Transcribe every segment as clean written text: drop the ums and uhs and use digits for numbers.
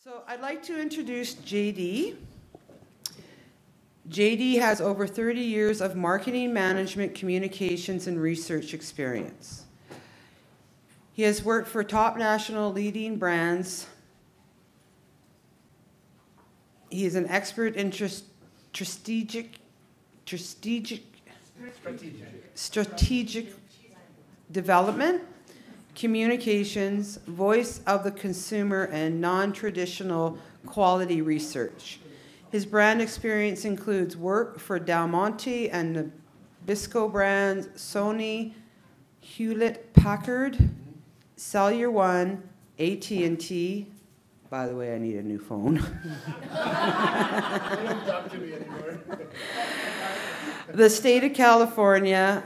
So I'd like to introduce JD. JD has over 30 years of marketing, management, communications, and research experience. He has worked for top national leading brands. He is an expert in strategic development, communications, voice of the consumer, and non-traditional quality research. His brand experience includes work for Del Monte and Nabisco brands, Sony, Hewlett-Packard, Cellular One, AT&T. By the way, I need a new phone. Don't talk to me anymore. The state of California,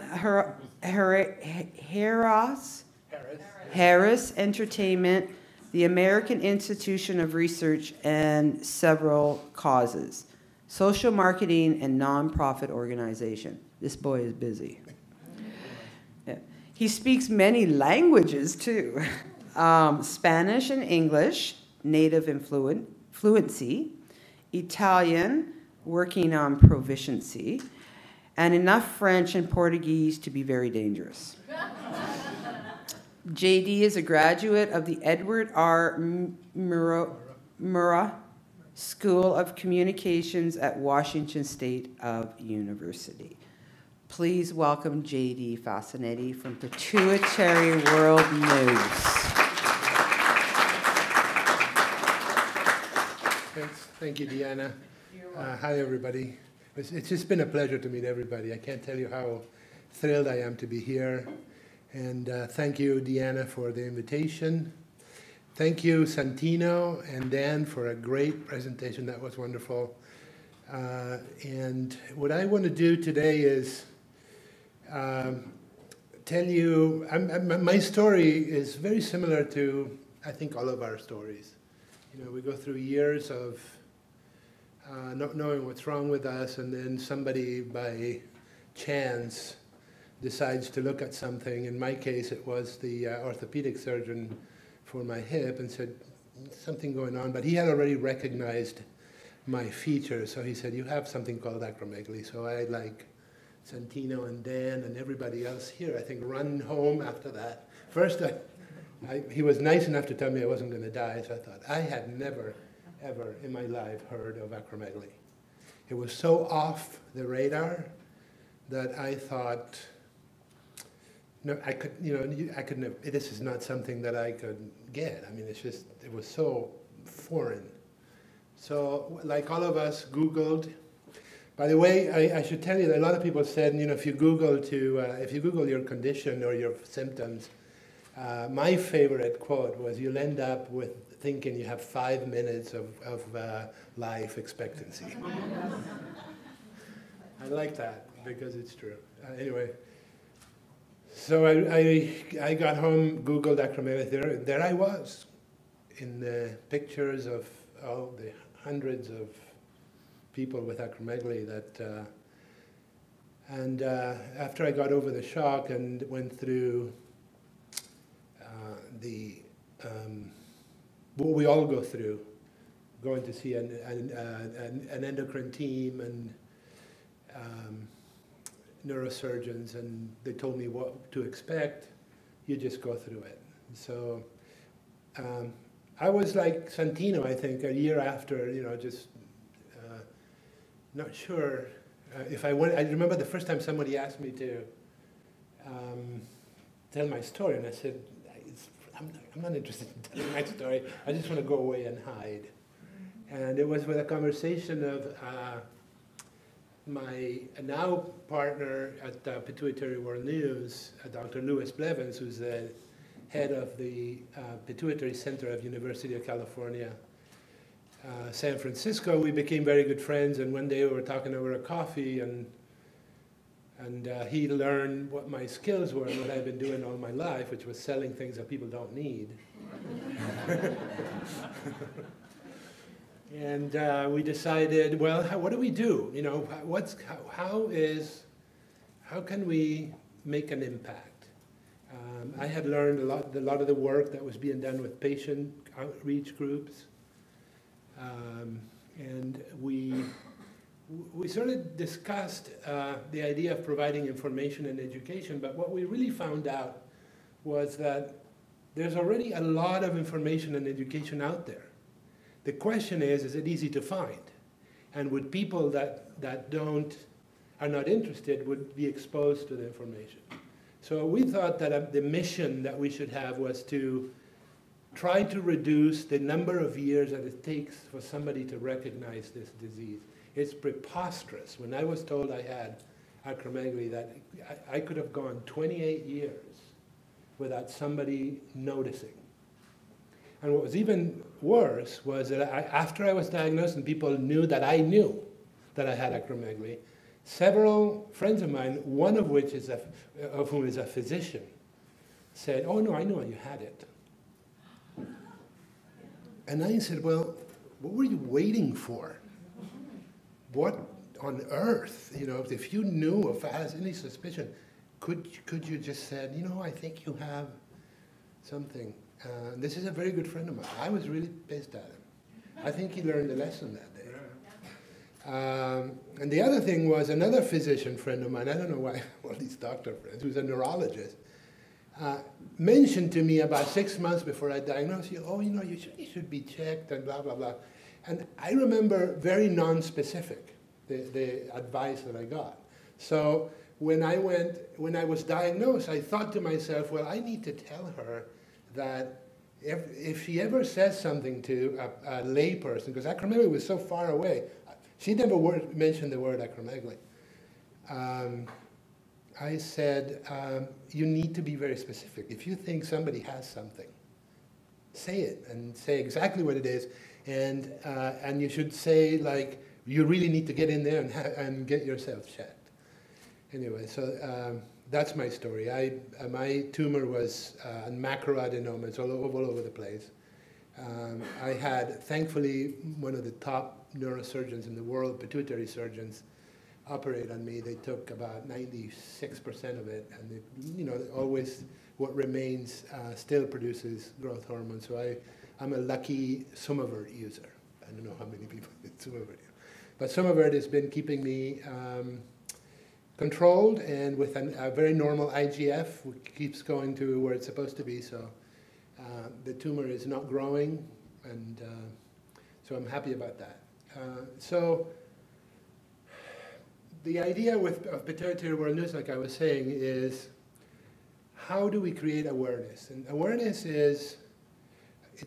Harris Entertainment, the American Institution of Research, and several causes. Social marketing and nonprofit organization. This boy is busy. Yeah. He speaks many languages too. Spanish and English, native and fluency. Italian, working on proficiency. And enough French and Portuguese to be very dangerous. JD is a graduate of the Edward R. Murrah School of Communications at Washington State University. Please welcome JD Faccinetti from Pituitary World News. Thanks. Thank you, Deanna. Hi, everybody. It's just been a pleasure to meet everybody. I can't tell you how thrilled I am to be here. And thank you, Deanna, for the invitation. Thank you, Santino and Dan, for a great presentation. That was wonderful. And what I want to do today is tell you, my story is very similar to, I think, all of our stories. You know, we go through years of not knowing what's wrong with us, and then somebody by chance decides to look at something. In my case, it was the orthopedic surgeon for my hip and said, something going on, but he had already recognized my features, so he said, you have something called acromegaly. So I, like Santino and Dan and everybody else here, I think, run home after that. First, he was nice enough to tell me I wasn't going to die, so I thought, I had never, ever in my life heard of acromegaly. It was so off the radar that I thought, no, I could never, this is not something that I could get. I mean, it's just, it was so foreign. So, like all of us, Googled. By the way, I should tell you that a lot of people said, you know, if you Google your condition or your symptoms, my favorite quote was, you'll end up with thinking you have 5 minutes of life expectancy. I like that because it's true. Anyway, so I got home, Googled acromegaly. There I was in the pictures of all the hundreds of people with acromegaly that, and after I got over the shock and went through what we all go through, going to see an endocrine team and neurosurgeons, and they told me what to expect. You just go through it. So I was like Santino, I think, a year after, you know, just not sure if I went. I remember the first time somebody asked me to tell my story, and I said, I'm not interested in telling my story. I just want to go away and hide. And it was with a conversation of my now partner at Pituitary World News, Dr. Louis Blevins, who's the head of the Pituitary Center of University of California, San Francisco. We became very good friends, and one day we were talking over a coffee, and he learned what my skills were and what I've been doing all my life, which was selling things that people don't need. And we decided, well, what do we do? You know, how can we make an impact? I had learned a lot of the work that was being done with patient outreach groups. And we sort of discussed the idea of providing information and education, but what we really found out was that there's already a lot of information and education out there. The question is it easy to find? And would people that are not interested would be exposed to the information? So we thought that the mission that we should have was to try to reduce the number of years that it takes for somebody to recognize this disease. It's preposterous. When I was told I had acromegaly, that I could have gone 28 years without somebody noticing. And what was even worse was that after I was diagnosed and people knew that I knew that I had acromegaly, several friends of mine, one of which of whom is a physician, said, "Oh no, I knew you had it." And I said, "Well, what were you waiting for? What on earth, if you knew, if I had any suspicion, could you just said, I think you have something." This is a very good friend of mine. I was really pissed at him. I think he learned a lesson that day. And the other thing was another physician friend of mine, I don't know why, all these doctor friends, who's a neurologist, mentioned to me about 6 months before I diagnosed you, you should be checked and blah, blah, blah. And I remember very non-specific, the advice that I got. So when I was diagnosed, I thought to myself, well, I need to tell her that if she ever says something to a lay person, because acromegaly was so far away, she never mentioned the word acromegaly. I said, you need to be very specific. If you think somebody has something, say it and say exactly what it is. And you should say, like, you really need to get in there and get yourself checked. Anyway, so that's my story. My tumor was macroadenoma. It's all over the place. I had, thankfully, one of the top neurosurgeons in the world, pituitary surgeons, operate on me. They took about 96% of it, and always what remains still produces growth hormone. So I'm a lucky Sumavert user. I don't know how many people get Sumavert, but Sumavert has been keeping me controlled, and with a very normal IGF, which keeps going to where it's supposed to be. So the tumor is not growing, and so I'm happy about that. So the idea of Pituitary World News, like I was saying, is how do we create awareness? And awareness it's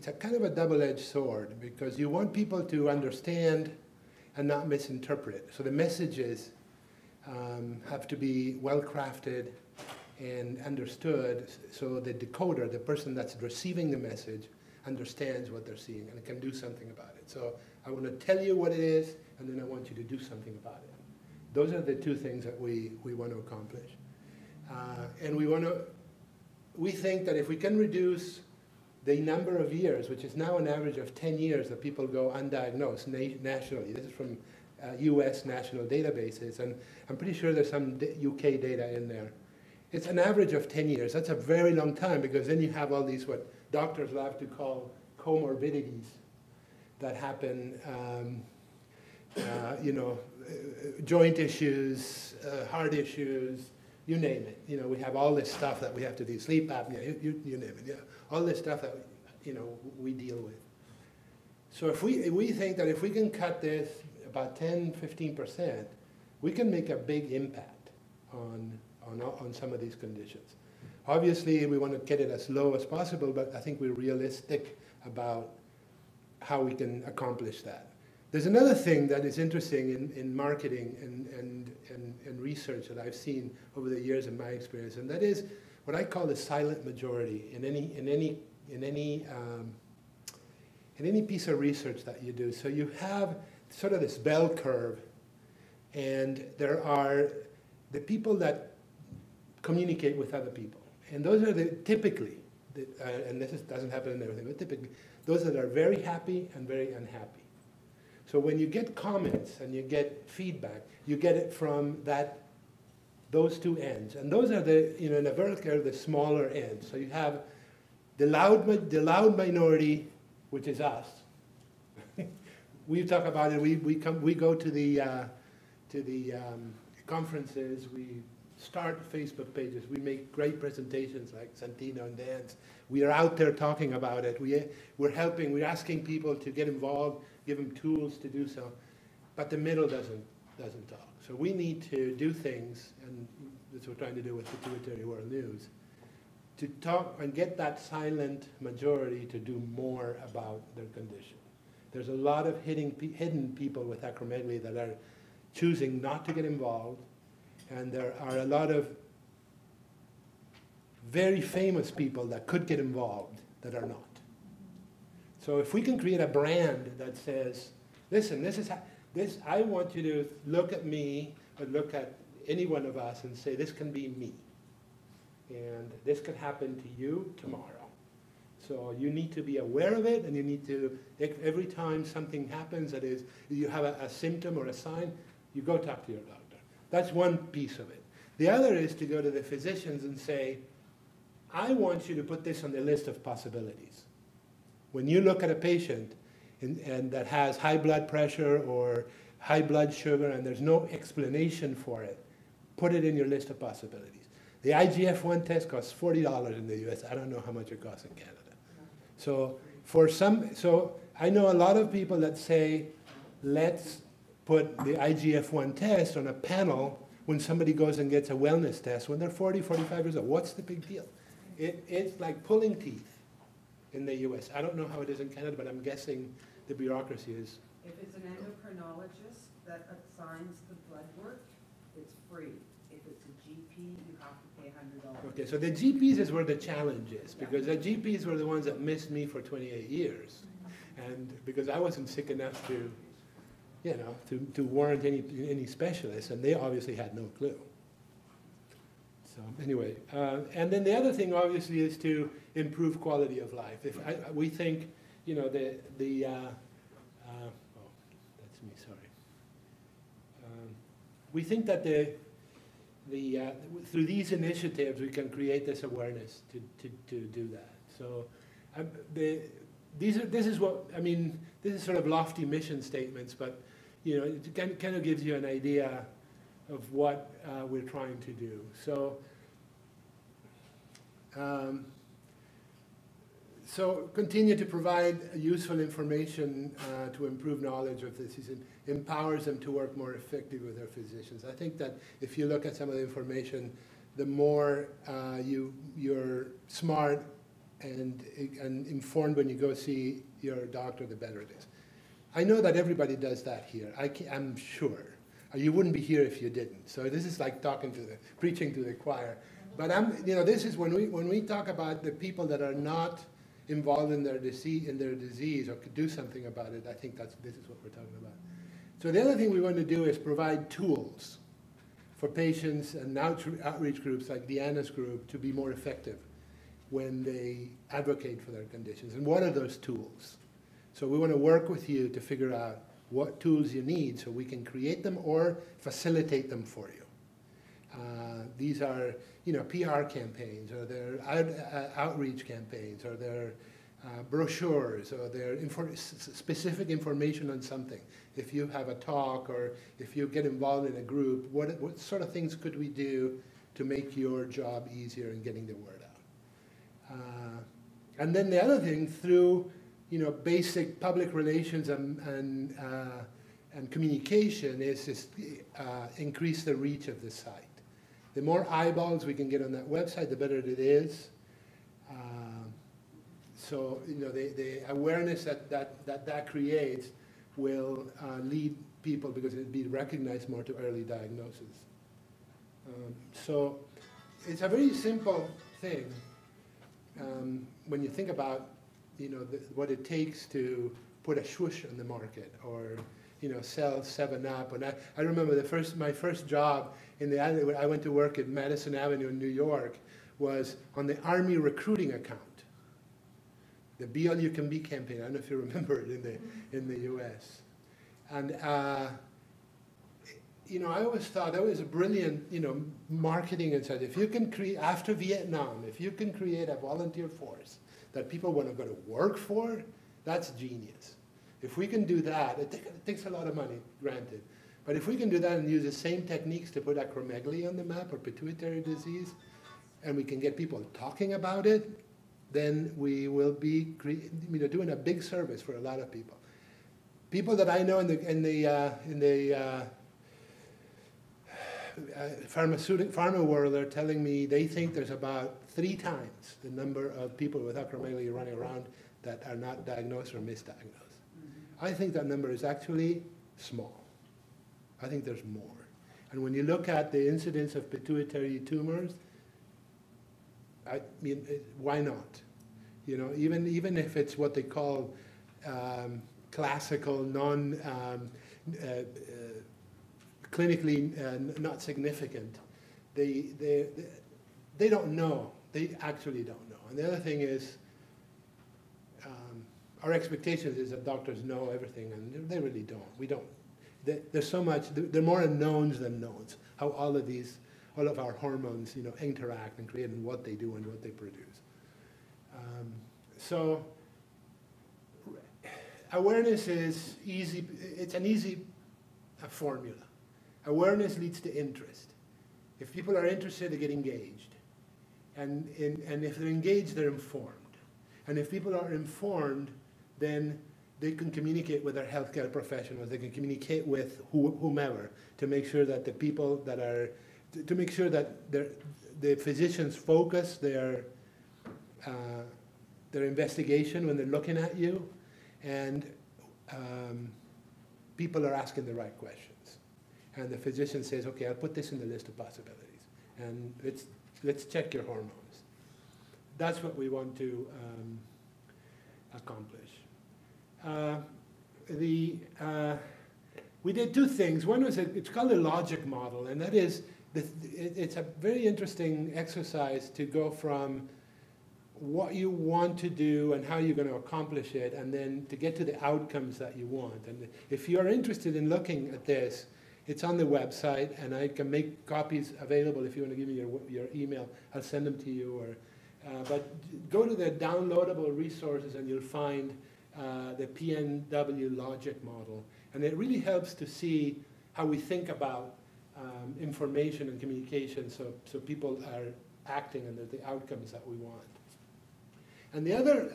a kind of a double-edged sword, because you want people to understand and not misinterpret. So the messages have to be well-crafted and understood, so the decoder, the person that's receiving the message, understands what they're seeing and can do something about it. So I want to tell you what it is, and then I want you to do something about it. Those are the two things that we want to accomplish. And we think that if we can reduce the number of years, which is now an average of 10 years that people go undiagnosed nationally. This is from US national databases, and I'm pretty sure there's some UK data in there. It's an average of 10 years. That's a very long time, because then you have all these what doctors love to call comorbidities that happen, joint issues, heart issues, you name it. We have all this stuff that we have to do, sleep apnea, you name it. Yeah, all this stuff that we deal with. So if we think that if we can cut this about 10–15%, we can make a big impact on some of these conditions. Obviously, we want to get it as low as possible, but I think we're realistic about how we can accomplish that. There's another thing that is interesting in marketing and research that I've seen over the years in my experience, and that is what I call the silent majority in any piece of research that you do. So you have sort of this bell curve, and there are the people that communicate with other people, and those are typically, and this doesn't happen in everything, but typically those that are very happy and very unhappy. So when you get comments and you get feedback, you get it from those two ends. And those are in a vertical, the smaller ends. So you have the loud minority, which is us, we talk about it. We go to the conferences. We start Facebook pages. We make great presentations like Santino and Dan's. We are out there talking about it. We're helping. We're asking people to get involved, give them tools to do so. But the middle doesn't talk. So we need to do things, and that's what we're trying to do with Pituitary World News, to talk and get that silent majority to do more about their condition. There's a lot of hidden people with acromegaly that are choosing not to get involved, and there are a lot of very famous people that could get involved that are not. So if we can create a brand that says, listen, I want you to look at me or look at any one of us and say, this can be me. And this could happen to you tomorrow. So you need to be aware of it, and you need to, every time something happens that is, you have a symptom or a sign, you go talk to your doctor. That's one piece of it. The other is to go to the physicians and say, I want you to put this on the list of possibilities. When you look at a patient and that has high blood pressure or high blood sugar and there's no explanation for it, put it in your list of possibilities. The IGF-1 test costs $40 in the US. I don't know how much it costs in Canada. So I know a lot of people that say, let's put the IGF-1 test on a panel when somebody goes and gets a wellness test when they're 40, 45 years old. What's the big deal? It's like pulling teeth in the US. I don't know how it is in Canada, but I'm guessing the bureaucracy is. If it's an endocrinologist that assigns the blood work, it's free. If it's a GP, you have to pay $100. Okay, so the GPs is where the challenge is, because the GPs were the ones that missed me for 28 years. And because I wasn't sick enough to, you know, to warrant any specialists, and they obviously had no clue. So anyway, and then the other thing obviously is to improve quality of life. We think, you know, oh, that's me, sorry. We think that through these initiatives we can create this awareness to do that. So this is what, I mean, this is sort of lofty mission statements, but you know, it kind of gives you an idea of what we're trying to do. So, so continue to provide useful information to improve knowledge of this. It empowers them to work more effectively with their physicians. I think that if you look at some of the information, the more you're smart and informed when you go see your doctor, the better it is. I know that everybody does that here. I'm sure. You wouldn't be here if you didn't. So this is like preaching to the choir. But this is when we talk about the people that are not involved in their disease or could do something about it. I think this is what we're talking about. So the other thing we want to do is provide tools for patients and outreach groups like Deanna's group to be more effective when they advocate for their conditions. And what are those tools? So we want to work with you to figure out what tools you need so we can create them or facilitate them for you. These are, you know, PR campaigns, or they're outreach campaigns, or they're brochures, or they're specific information on something. If you have a talk, or if you get involved in a group, what sort of things could we do to make your job easier in getting the word out? And then the other thing, through basic public relations and communication, is just increase the reach of the site. The more eyeballs we can get on that website, the better it is. So the awareness that creates will lead people, because it'll be recognized more, to early diagnosis. So it's a very simple thing when you think about what it takes to put a swoosh on the market, or sell 7-Up. And I remember my first job I went to work at Madison Avenue in New York was on the Army recruiting account, the Be All You Can Be campaign. I don't know if you remember it in the U.S. And I always thought that was a brilliant marketing insight. If you can create, after Vietnam, if you can create a volunteer force that people want to go to work for, that's genius. If we can do that, it takes a lot of money, granted. But if we can do that and use the same techniques to put acromegaly on the map or pituitary disease, and we can get people talking about it, then we will be doing a big service for a lot of people. People that I know in the pharma world are telling me they think there's about 3 times the number of people with acromegaly running around that are not diagnosed or misdiagnosed. I think that number is actually small. I think there's more. And when you look at the incidence of pituitary tumors, I mean, why not? You know, even if it's what they call classical, clinically not significant, they don't know. They actually don't know. And the other thing is, our expectations is that doctors know everything, and they really don't. We don't. There's so much. There are more unknowns than knowns. How all of our hormones, you know, interact and create, and what they do and what they produce. So awareness is easy. It's an easy formula. Awareness leads to interest. If people are interested, they get engaged, and if they're engaged, they're informed. And if people are informed, then they can communicate with their healthcare professionals. They can communicate with whomever to make sure that the people that are, to make sure that the physicians focus their investigation when they're looking at you, and people are asking the right questions. And the physician says, okay, I'll put this in the list of possibilities, and let's check your hormones. That's what we want to accomplish. We did 2 things. One was, it's called a logic model, and that is, it's a very interesting exercise to go from what you want to do and how you're going to accomplish it, and then to get to the outcomes that you want. And if you're interested in looking at this, it's on the website, and I can make copies available. If you want to give me your email, I'll send them to you. But go to the downloadable resources, and you'll find the PNW logic model. And it really helps to see how we think about information and communication, so people are acting and the outcomes that we want. And the other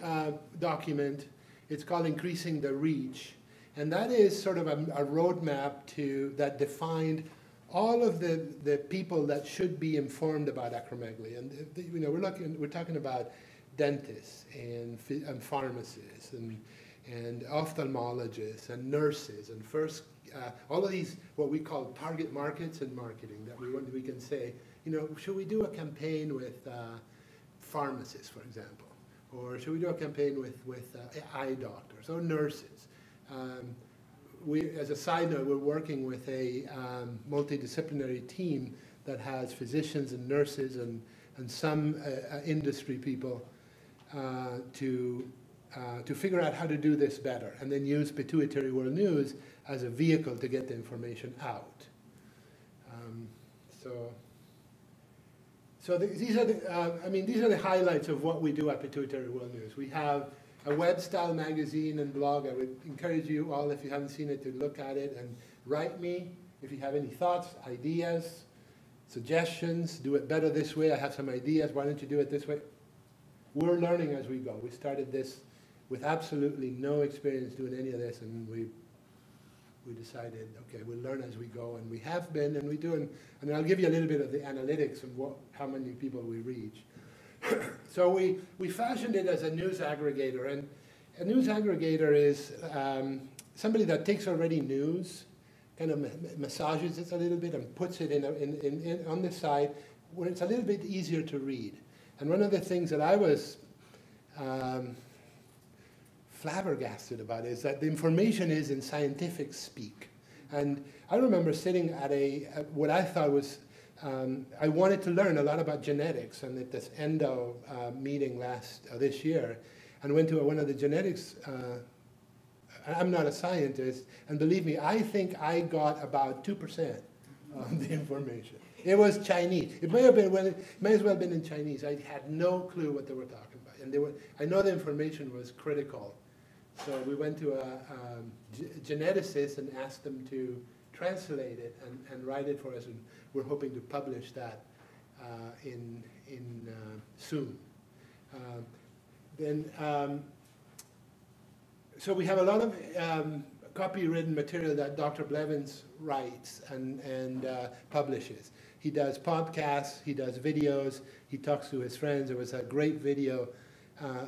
document, it's called Increasing the Reach. And that is sort of a roadmap that defined all of the people that should be informed about acromegaly. And you know, we're talking about dentists and pharmacists and ophthalmologists and nurses and all of these what we call target markets in marketing, that we can say, you know, should we do a campaign with pharmacists, for example, or should we do a campaign with eye doctors or nurses? As a side note, we're working with a multidisciplinary team that has physicians and nurses and some industry people to figure out how to do this better, and then use Pituitary World News as a vehicle to get the information out. These are the highlights of what we do at Pituitary World News. We have a web-style magazine and blog. I would encourage you all, if you haven't seen it, to look at it and write me if you have any thoughts, ideas, suggestions. Do it better this way. I have some ideas. Why don't you do it this way? We're learning as we go. We started this with absolutely no experience doing any of this, and we decided, okay, we'll learn as we go, and we have been, and we do, and I'll give you a little bit of the analytics of how many people we reach. So we fashioned it as a news aggregator, and a news aggregator is somebody that takes already news, kind of massages it a little bit and puts it on the side where it's a little bit easier to read. And one of the things that I was flabbergasted about is that the information is in scientific speak. And I remember sitting at what I thought was, I wanted to learn a lot about genetics, and at this ENDO meeting this year, and went to one of the genetics, I'm not a scientist, and believe me, I think I got about 2% of the information. It was Chinese. It may as well have been in Chinese. I had no clue what they were talking about. And I know the information was critical So we went to a geneticist and asked them to translate it and write it for us, and we're hoping to publish that soon. So we have a lot of copywritten material that Dr. Blevins writes and publishes. He does podcasts, he does videos, he talks to his friends. There was a great video,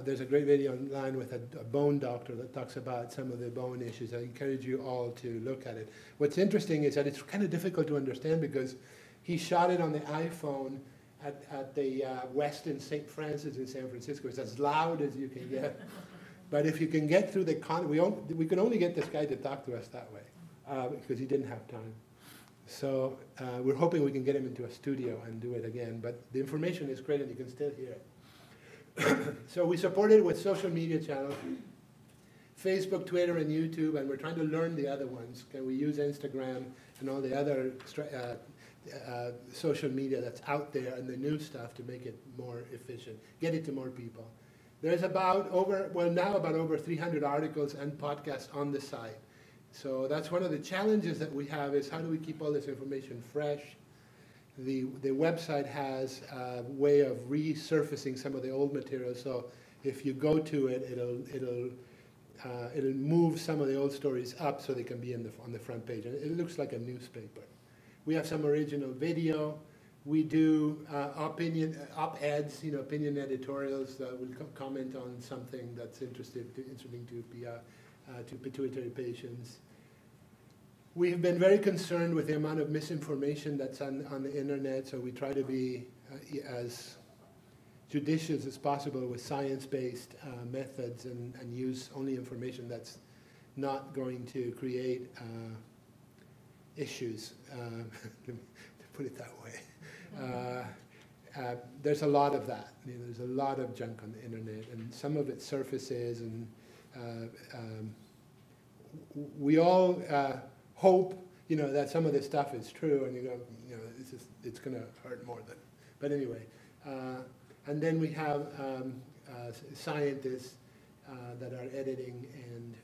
there's a great video online with a bone doctor that talks about some of the bone issues. I encourage you all to look at it. What's interesting is that it's kind of difficult to understand because he shot it on the iPhone at the Westin St. Francis in San Francisco. It's as loud as you can get. But if you can get through we could only get this guy to talk to us that way because he didn't have time. So we're hoping we can get him into a studio and do it again. But the information is great and you can still hear it. So we support it with social media channels, Facebook, Twitter, and YouTube, and we're trying to learn the other ones. Can we use Instagram and all the other social media that's out there and the new stuff to make it more efficient, get it to more people. There's now about over 300 articles and podcasts on the site. So that's one of the challenges that we have is how do we keep all this information fresh? The website has a way of resurfacing some of the old material. So if you go to it, it'll move some of the old stories up so they can be on the front page. And it looks like a newspaper. We have some original video. We do op-eds, opinion editorials that will comment on something that's interesting to pituitary patients. We have been very concerned with the amount of misinformation that's on the internet, so we try to be as judicious as possible with science-based methods and use only information that's not going to create issues, to put it that way. There's a lot of that. There's a lot of junk on the internet, and some of it surfaces, and we all hope, that some of this stuff is true, and it's going to hurt more than. But anyway, and then we have scientists that are editing and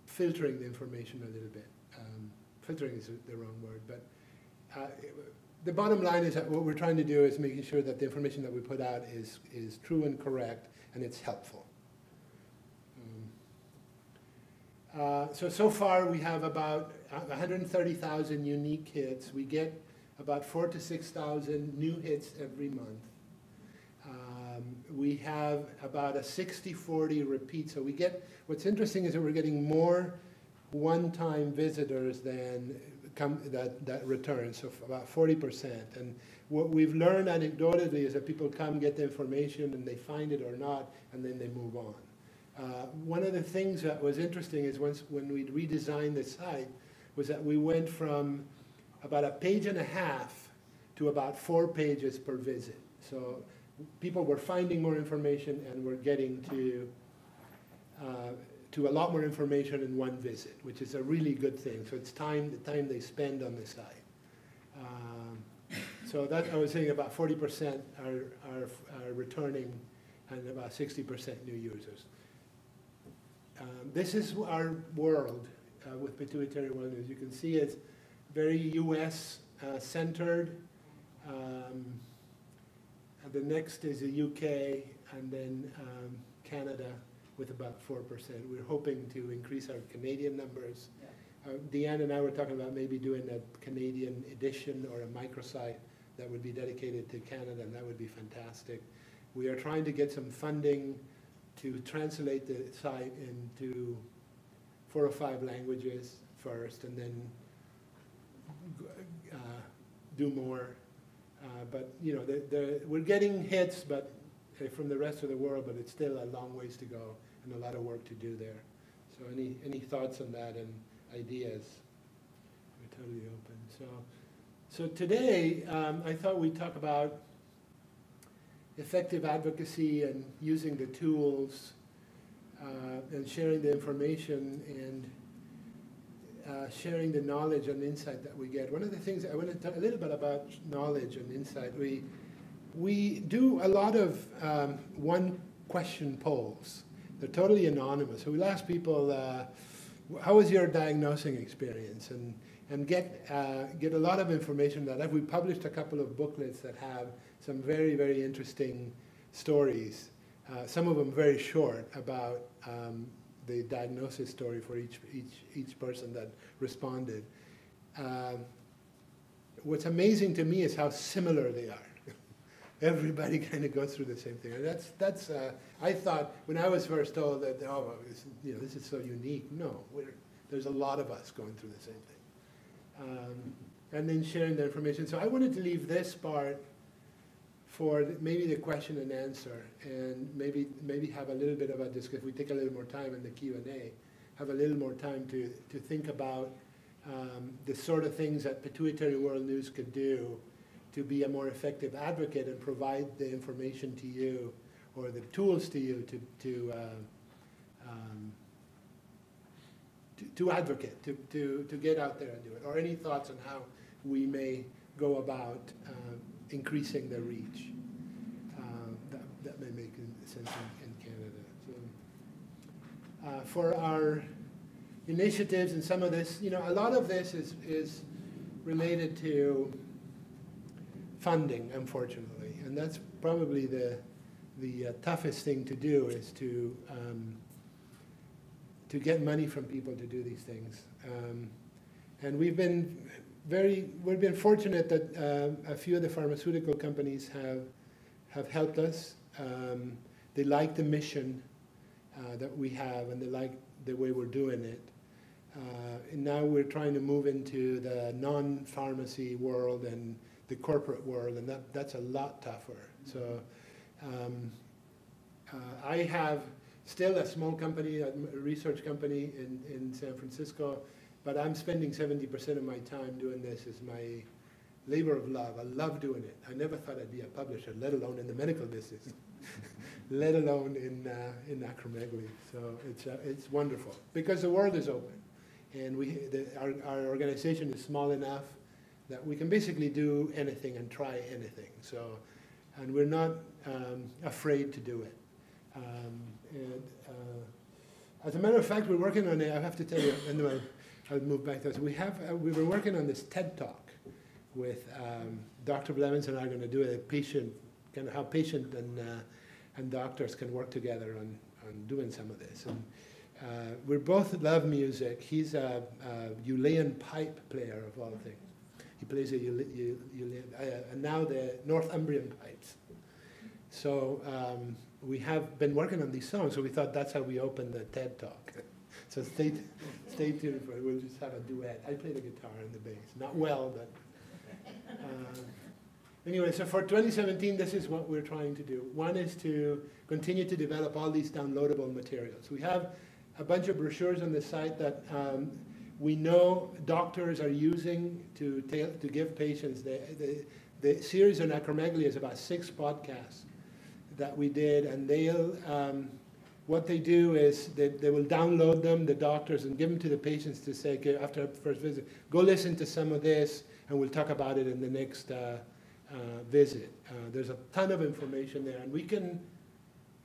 filtering the information a little bit. Filtering is the wrong word, but the bottom line is that what we're trying to do is making sure that the information that we put out is true and correct, and it's helpful. So far we have about 130,000 unique hits. We get about 4,000 to 6,000 new hits every month. We have about a 60-40 repeat. So what's interesting is that we're getting more one-time visitors than that return, so about 40%. And what we've learned anecdotally is that people come, get the information, and they find it or not, and then they move on. One of the things that was interesting is when we redesigned the site was that we went from about 1.5 pages to about 4 pages per visit. So people were finding more information and were getting to a lot more information in one visit, which is a really good thing. So it's the time they spend on the site. So that I was saying about 40% are returning and about 60% new users. This is our world with Pituitary World. As you can see, it's very US centered. The next is the UK, and then Canada with about 4%. We're hoping to increase our Canadian numbers. Deanne and I were talking about maybe doing a Canadian edition or a microsite that would be dedicated to Canada, and that would be fantastic. We are trying to get some funding to translate the site into 4 or 5 languages first, and then do more. But we're getting hits, but from the rest of the world, but it's still a long ways to go and a lot of work to do there. So any thoughts on that and ideas? We're totally open. So today I thought we'd talk about effective advocacy and using the tools and sharing the information and sharing the knowledge and insight that we get. One of the things I want to talk a little bit about knowledge and insight. We do a lot of question polls. They're totally anonymous. So we'll ask people, how was your diagnosing experience? And get a lot of information that we published a couple of booklets that have some very, very interesting stories, some of them very short, about the diagnosis story for each person that responded. What's amazing to me is how similar they are. Everybody kind of goes through the same thing. And that's I thought when I was first told that, oh, this is so unique. No, there's a lot of us going through the same thing. And then sharing the information. So I wanted to leave this part for maybe the question and answer, and maybe have a little bit of a discussion. If we take a little more time in the Q&A, have a little more time to think about the sort of things that Pituitary World News could do to be a more effective advocate and provide the information to you, or the tools to you to advocate, to get out there and do it. Or any thoughts on how we may go about increasing the reach. That may make sense in Canada. So, for our initiatives and some of this, a lot of this is related to funding, unfortunately, and that's probably the toughest thing to do, is to get money from people to do these things. And we've been fortunate that a few of the pharmaceutical companies have helped us. They like the mission that we have, and they like the way we're doing it. And now we're trying to move into the non-pharmacy world and the corporate world, and that's a lot tougher. So I have still a small company, a research company in San Francisco, but I'm spending 70% of my time doing this as my labor of love. I love doing it. I never thought I'd be a publisher, let alone in the medical business, let alone in acromegaly. So it's wonderful, because the world is open, and our organization is small enough that we can basically do anything and try anything. So, and we're not afraid to do it. As a matter of fact, we're working on it. I have to tell you, and then I'll move back to this. We were working on this TED Talk with Dr. Blevins, and I are going to do a patient, kind of how patient and doctors can work together on doing some of this. And we both love music. He's a Uilleann pipe player, of all things. He plays a and now the Northumbrian pipes. So we have been working on these songs, so we thought that's how we opened the TED Talk. So stay tuned for it. We'll just have a duet. I play the guitar and the bass. Not well, but... Anyway, so for 2017, this is what we're trying to do. One is to continue to develop all these downloadable materials. We have a bunch of brochures on the site that we know doctors are using to give patients. The series on acromegaly is about 6 podcasts that we did, and they'll, what they do is they will download them, the doctors, and give them to the patients to say, okay, after the first visit, go listen to some of this, and we'll talk about it in the next visit. There's a ton of information there, and we can,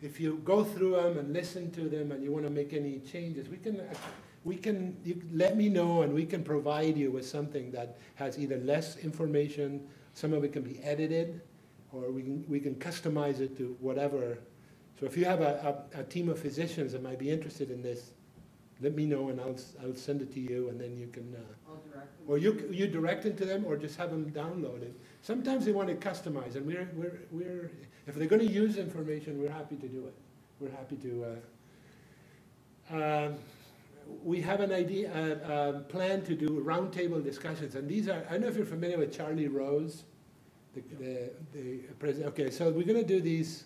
if you go through them and listen to them and you want to make any changes, you let me know, and we can provide you with something that has either less information, some of it can be edited, or we can customize it to whatever. So if you have a team of physicians that might be interested in this, let me know, and I'll send it to you, and then you can, or you direct it to them, or just have them download it. Sometimes they want it customized, and we're if they're going to use information, we're happy to do it. We're happy to. We have an idea, plan to do roundtable discussions, and these are, I don't know if you're familiar with Charlie Rose, the president. Okay, so we're going to do these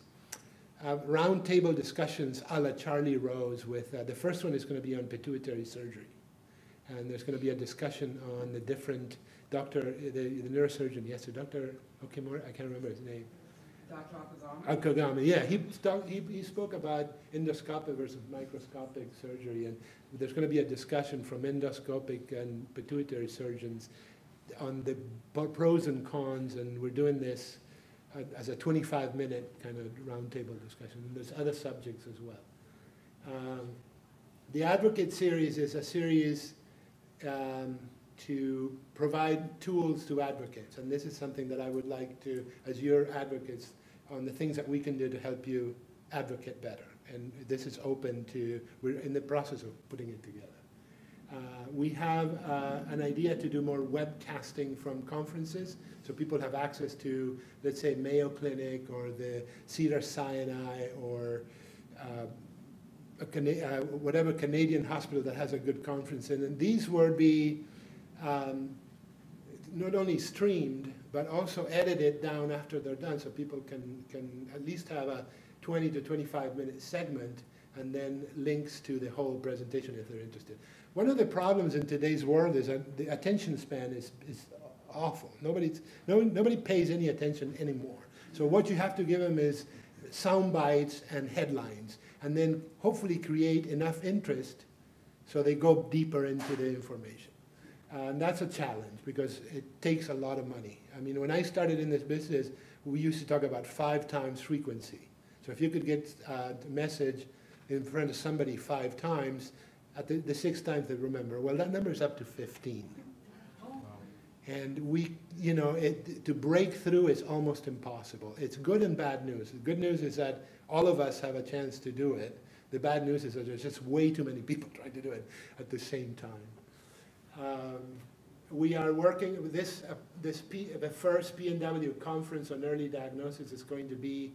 roundtable discussions a la Charlie Rose. With the first one is going to be on pituitary surgery, and there's going to be a discussion on the different the neurosurgeon. Yes, Dr. Okimura, I can't remember his name. Dr. Akagami? Akagami, yeah. He spoke about endoscopic versus microscopic surgery, and there's going to be a discussion from endoscopic and pituitary surgeons on the pros and cons, and we're doing this as a 25-minute kind of roundtable discussion. And there's other subjects as well. The Advocate series is a series to provide tools to advocates. And this is something that I would like to, as your advocates, on the things that we can do to help you advocate better. And this is open to, we're in the process of putting it together. We have an idea to do more webcasting from conferences, so people have access to, let's say, Mayo Clinic or the Cedars-Sinai or whatever Canadian hospital that has a good conference in. And these will be not only streamed, but also edited down after they're done, so people can at least have a 20 to 25-minute segment and then links to the whole presentation if they're interested. One of the problems in today's world is that the attention span is awful. Nobody pays any attention anymore. So what you have to give them is sound bites and headlines, and then hopefully create enough interest so they go deeper into the information. And that's a challenge because it takes a lot of money. I mean, when I started in this business, we used to talk about 5 times frequency. So if you could get the message in front of somebody 5 times, at the 6th time they remember. Well, that number is up to 15. And to break through is almost impossible. It's good and bad news. The good news is that all of us have a chance to do it. The bad news is that there's just way too many people trying to do it at the same time. We are working with the first P&W conference on early diagnosis is going to be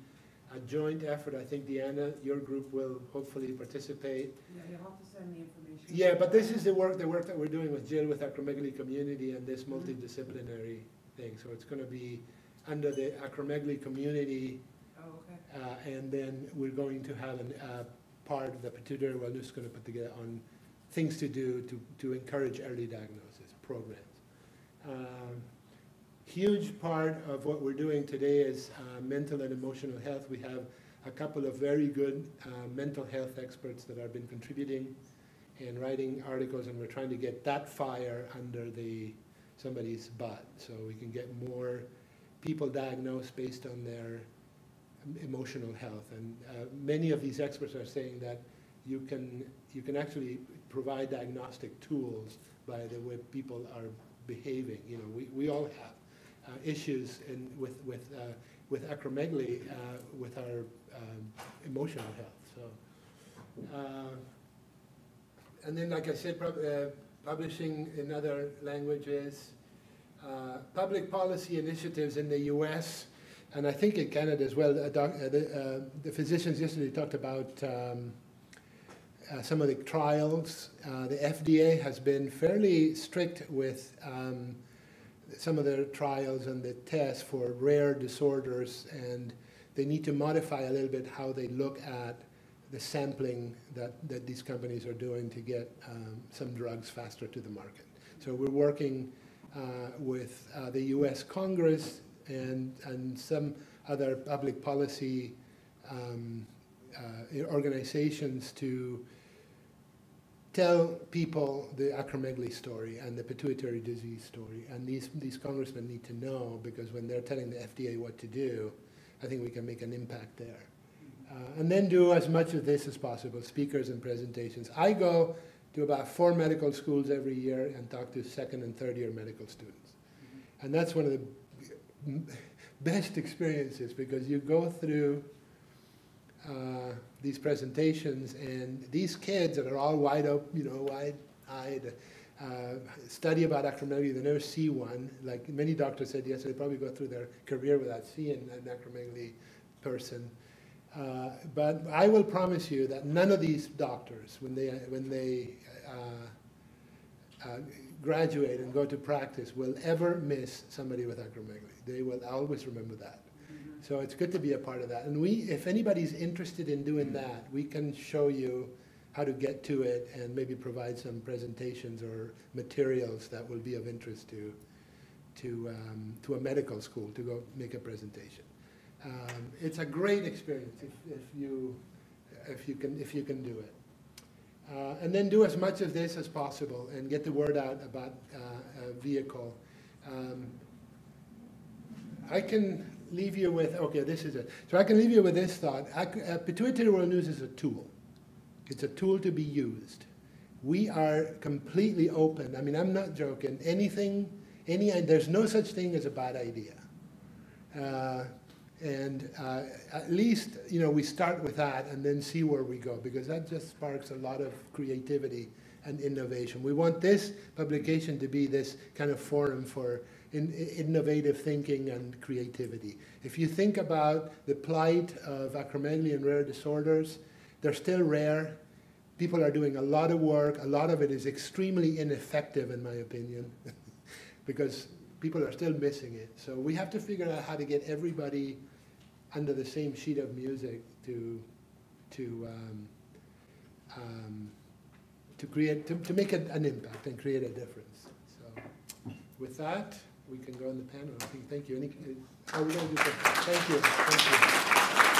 a joint effort. I think, Deanna, your group will hopefully participate. Yeah, you'll have to send me information. Yeah, but this is the work that we're doing with Jill with Acromegaly community and this multidisciplinary thing. So it's going to be under the Acromegaly community. Oh, okay. And then we're going to have a part of the Pituitary World is going to put together on things to do to encourage early diagnosis programs. Huge part of what we're doing today is mental and emotional health. We have a couple of very good mental health experts that have been contributing and writing articles, and we're trying to get that fire under somebody's butt so we can get more people diagnosed based on their emotional health. And many of these experts are saying that you can actually provide diagnostic tools by the way people are behaving. We all have issues with acromegaly with our emotional health. So, and then, like I said, publishing in other languages, public policy initiatives in the U.S. and I think in Canada as well. The physicians yesterday talked about some of the trials. The FDA has been fairly strict with some of their trials and the tests for rare disorders, and they need to modify a little bit how they look at the sampling that these companies are doing to get some drugs faster to the market. So we're working with the U.S. Congress and some other public policy organizations to tell people the acromegaly story and the pituitary disease story. And these congressmen need to know, because when they're telling the FDA what to do, I think we can make an impact there. And then do as much of this as possible, speakers and presentations. I go to about 4 medical schools every year and talk to second and third year medical students. And that's one of the best experiences, because you go through these presentations, and these kids that are all wide-eyed, study about acromegaly, they never see one. Like many doctors said yesterday, they probably go through their career without seeing an acromegaly person. But I will promise you that none of these doctors, when they graduate and go to practice, will ever miss somebody with acromegaly. They will always remember that. So it's good to be a part of that. And if anybody's interested in doing that, we can show you how to get to it and maybe provide some presentations or materials that will be of interest to a medical school to go make a presentation. It's a great experience if you can do it. And then do as much of this as possible and get the word out about a vehicle. I can leave you with, okay, this is it. So I can leave you with this thought. Pituitary World News is a tool. It's a tool to be used. We are completely open. I mean, I'm not joking. There's no such thing as a bad idea. At least, we start with that and then see where we go, because that just sparks a lot of creativity and innovation. We want this publication to be this kind of forum for innovative thinking and creativity. If you think about the plight of acromegaly and rare disorders, they're still rare. People are doing a lot of work. A lot of it is extremely ineffective, in my opinion, because people are still missing it. So we have to figure out how to get everybody under the same sheet of music to make an impact and create a difference. So with that, we can go on the panel. I think, thank you. Thank you.